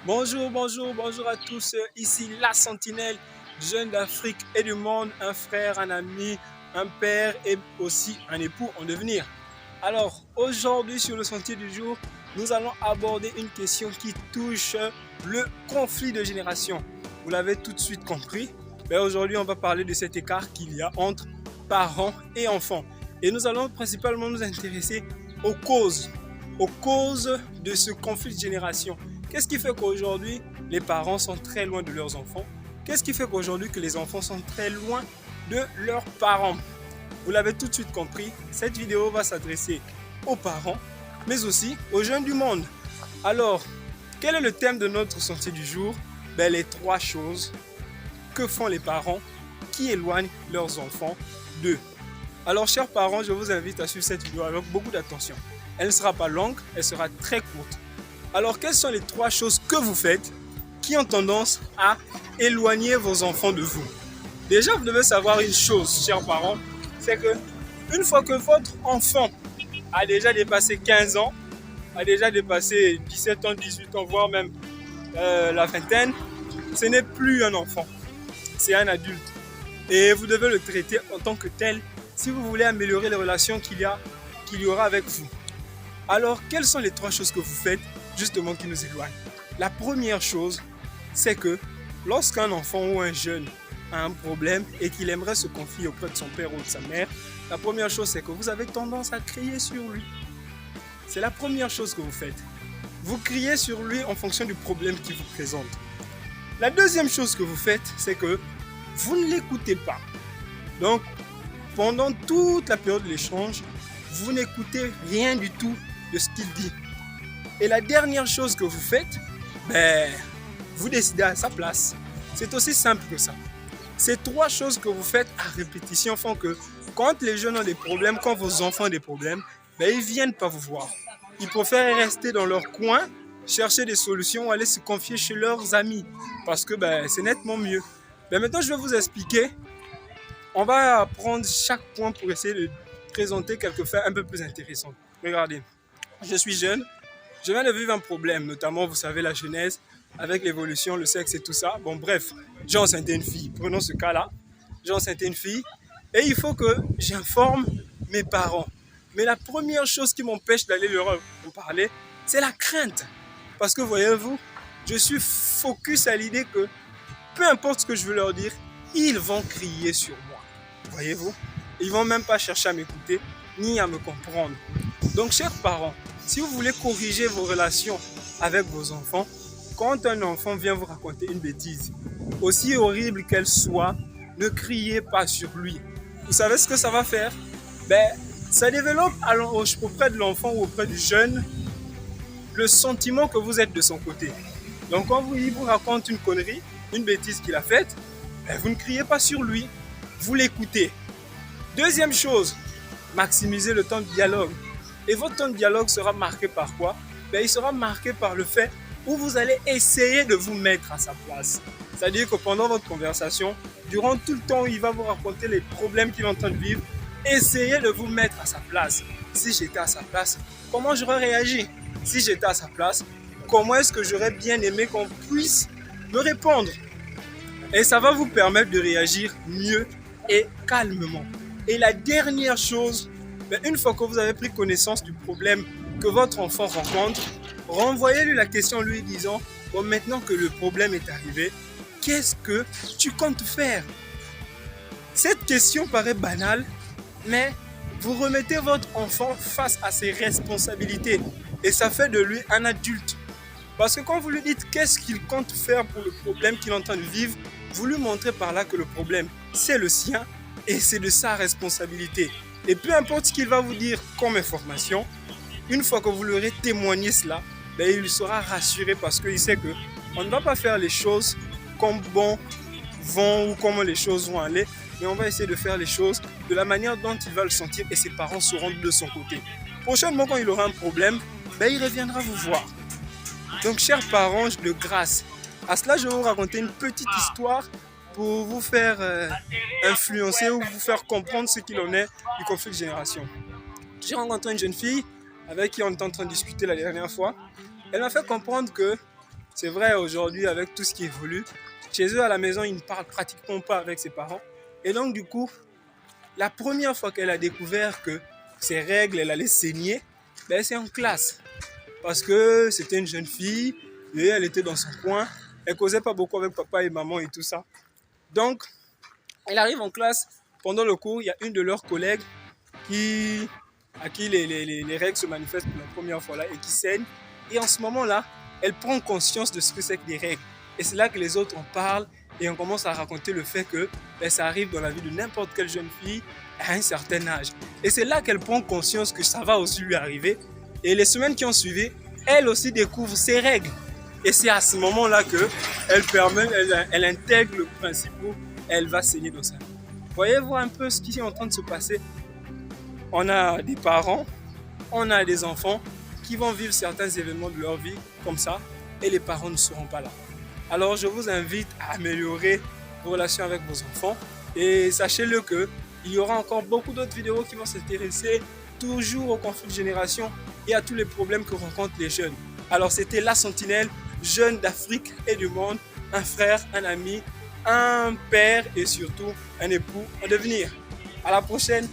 Bonjour à tous. Ici la Sentinelle, jeune d'Afrique et du monde, un frère, un ami, un père et aussi un époux en devenir. Alors, aujourd'hui sur le sentier du jour, nous allons aborder une question qui touche le conflit de génération. Vous l'avez tout de suite compris. Mais aujourd'hui, on va parler de cet écart qu'il y a entre parents et enfants. Et nous allons principalement nous intéresser aux causes de ce conflit de génération. Qu'est-ce qui fait qu'aujourd'hui, les parents sont très loin de leurs enfants? Qu'est-ce qui fait qu'aujourd'hui que les enfants sont très loin de leurs parents? Vous l'avez tout de suite compris, cette vidéo va s'adresser aux parents, mais aussi aux jeunes du monde. Alors, quel est le thème de notre sentier du jour? Les trois choses que font les parents qui éloignent leurs enfants d'eux. Alors, chers parents, je vous invite à suivre cette vidéo avec beaucoup d'attention. Elle ne sera pas longue, elle sera très courte. Alors, quelles sont les trois choses que vous faites qui ont tendance à éloigner vos enfants de vous? Déjà, vous devez savoir une chose, chers parents, c'est que une fois que votre enfant a déjà dépassé 15 ans, a déjà dépassé 17 ans, 18 ans, voire même la vingtaine, ce n'est plus un enfant, c'est un adulte. Et vous devez le traiter en tant que tel si vous voulez améliorer les relations qu'il y aura avec vous. Alors, quelles sont les trois choses que vous faites justement qui nous éloignent? La première chose, c'est que lorsqu'un enfant ou un jeune a un problème et qu'il aimerait se confier auprès de son père ou de sa mère, la première chose, c'est que vous avez tendance à crier sur lui. C'est la première chose que vous faites. Vous criez sur lui en fonction du problème qu'il vous présente. La deuxième chose que vous faites, c'est que vous ne l'écoutez pas. Donc, pendant toute la période de l'échange, vous n'écoutez rien du tout de ce qu'il dit. Et la dernière chose que vous faites, vous décidez à sa place. C'est aussi simple que ça. Ces trois choses que vous faites à répétition font que quand les jeunes ont des problèmes, quand vos enfants ont des problèmes, ils ne viennent pas vous voir. Ils préfèrent rester dans leur coin, chercher des solutions ou aller se confier chez leurs amis. Parce que c'est nettement mieux. Maintenant, je vais vous expliquer. On va prendre chaque point pour essayer de présenter quelques faits un peu plus intéressants. Regardez, je suis jeune. Je viens de vivre un problème, notamment, vous savez, la jeunesse, avec l'évolution, le sexe et tout ça. Bon, bref, j'ai enceinté une fille. Prenons ce cas-là. J'ai enceinté une fille et il faut que j'informe mes parents. Mais la première chose qui m'empêche d'aller leur en parler, c'est la crainte. Parce que, voyez-vous, je suis focus à l'idée que peu importe ce que je veux leur dire, ils vont crier sur moi. Voyez-vous, ils ne vont même pas chercher à m'écouter ni à me comprendre. Donc, chers parents, si vous voulez corriger vos relations avec vos enfants, quand un enfant vient vous raconter une bêtise, aussi horrible qu'elle soit, ne criez pas sur lui. Vous savez ce que ça va faire? Ça développe auprès de l'enfant ou auprès du jeune le sentiment que vous êtes de son côté. Donc quand il vous raconte une connerie, une bêtise qu'il a faite, vous ne criez pas sur lui, vous l'écoutez. Deuxième chose, maximisez le temps de dialogue. Et votre temps de dialogue sera marqué par quoi? Il sera marqué par le fait où vous allez essayer de vous mettre à sa place. C'est-à-dire que pendant votre conversation, durant tout le temps où il va vous raconter les problèmes qu'il est en train de vivre, essayez de vous mettre à sa place. Si j'étais à sa place, comment j'aurais réagi? Si j'étais à sa place, comment est-ce que j'aurais bien aimé qu'on puisse me répondre? Et ça va vous permettre de réagir mieux et calmement. Et la dernière chose, une fois que vous avez pris connaissance du problème que votre enfant rencontre, renvoyez-lui la question en lui disant « Bon, maintenant que le problème est arrivé, qu'est-ce que tu comptes faire ?» Cette question paraît banale, mais vous remettez votre enfant face à ses responsabilités et ça fait de lui un adulte. Parce que quand vous lui dites qu'est-ce qu'il compte faire pour le problème qu'il est en train de vivre, vous lui montrez par là que le problème, c'est le sien et c'est de sa responsabilité. Et peu importe ce qu'il va vous dire comme information, une fois que vous lui aurez témoigné cela, il sera rassuré parce qu'il sait qu'on ne va pas faire les choses comme bon vont ou comment les choses vont aller, mais on va essayer de faire les choses de la manière dont il va le sentir et ses parents seront de son côté. Prochainement, quand il aura un problème, il reviendra vous voir. Donc, chers parents, de grâce, à cela, je vais vous raconter une petite histoire pour vous faire influencer ou vous faire comprendre ce qu'il en est du conflit de génération. J'ai rencontré une jeune fille avec qui on était en train de discuter la dernière fois. Elle m'a fait comprendre que C'est vrai, aujourd'hui, avec tout ce qui évolue, chez eux à la maison, ils ne parlent pratiquement pas avec ses parents. Et donc, du coup, la première fois qu'elle a découvert que ses règles, elle allait saigner, ben, c'est en classe. Parce que c'était une jeune fille et elle était dans son coin. Elle causait pas beaucoup avec papa et maman et tout ça. Donc, elle arrive en classe. Pendant le cours, il y a une de leurs collègues à qui les règles se manifestent pour la première fois là et qui saigne. Et en ce moment-là, elle prend conscience de ce que c'est que les règles. Et c'est là que les autres en parlent et on commence à raconter le fait que ben, ça arrive dans la vie de n'importe quelle jeune fille à un certain âge. Et c'est là qu'elle prend conscience que ça va aussi lui arriver. Et les semaines qui ont suivi, elle aussi découvre ses règles. Et c'est à ce moment-là qu'elle intègre le principe où elle va saigner dans sa vie. Voyez-vous un peu ce qui est en train de se passer? On a des parents, on a des enfants qui vont vivre certains événements de leur vie comme ça et les parents ne seront pas là. Alors je vous invite à améliorer vos relations avec vos enfants et sachez-le qu'il y aura encore beaucoup d'autres vidéos qui vont s'intéresser toujours aux conflits de génération et à tous les problèmes que rencontrent les jeunes. Alors c'était La Sentinelle, jeune d'Afrique et du monde, un frère, un ami, un père et surtout un époux en devenir. À la prochaine.